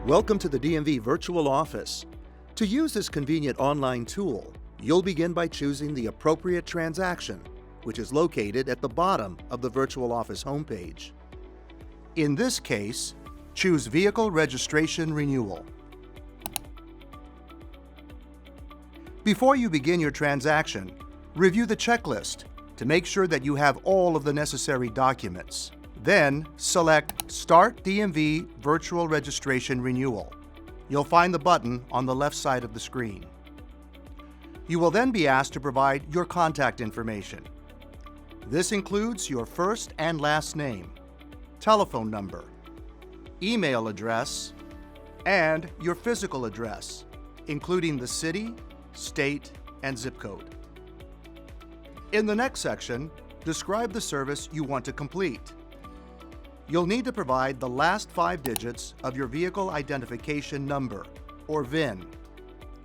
Welcome to the DMV Virtual Office. To use this convenient online tool, you'll begin by choosing the appropriate transaction, which is located at the bottom of the Virtual Office homepage. In this case, choose Vehicle Registration Renewal. Before you begin your transaction, review the checklist to make sure that you have all of the necessary documents. Then, select Start DMV Virtual Registration Renewal. You'll find the button on the left side of the screen. You will then be asked to provide your contact information. This includes your first and last name, telephone number, email address, and your physical address, including the city, state, and zip code. In the next section, describe the service you want to complete. You'll need to provide the last 5 digits of your vehicle identification number, or VIN,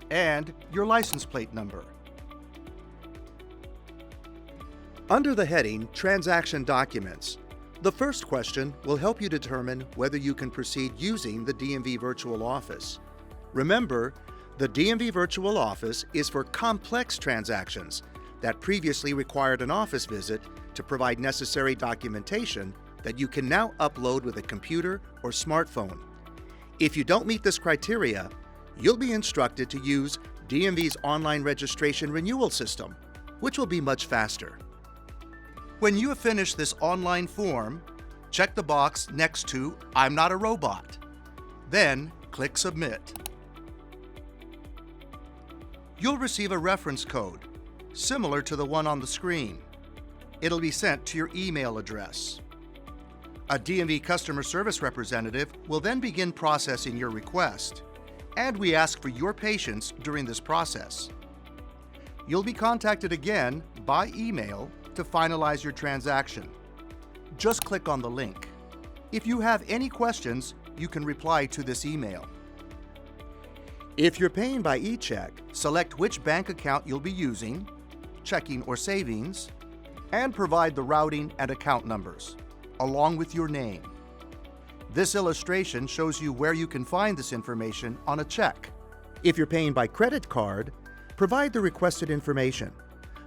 and your license plate number. Under the heading Transaction Documents, the first question will help you determine whether you can proceed using the DMV Virtual Office. Remember, the DMV Virtual Office is for complex transactions that previously required an office visit to provide necessary documentation that you can now upload with a computer or smartphone. If you don't meet this criteria, you'll be instructed to use DMV's online registration renewal system, which will be much faster. When you have finished this online form, check the box next to I'm not a robot. Then click Submit. You'll receive a reference code, similar to the one on the screen. It'll be sent to your email address. A DMV customer service representative will then begin processing your request, and we ask for your patience during this process. You'll be contacted again by email to finalize your transaction. Just click on the link. If you have any questions, you can reply to this email. If you're paying by e-check, select which bank account you'll be using, checking or savings, and provide the routing and account numbers, along with your name. This illustration shows you where you can find this information on a check. If you're paying by credit card, provide the requested information,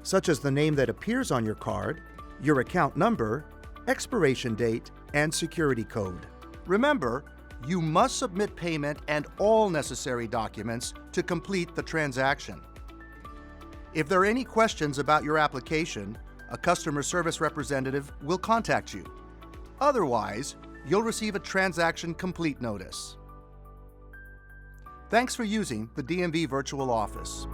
such as the name that appears on your card, your account number, expiration date, and security code. Remember, you must submit payment and all necessary documents to complete the transaction. If there are any questions about your application, a customer service representative will contact you. Otherwise, you'll receive a transaction complete notice. Thanks for using the DMV Virtual Office.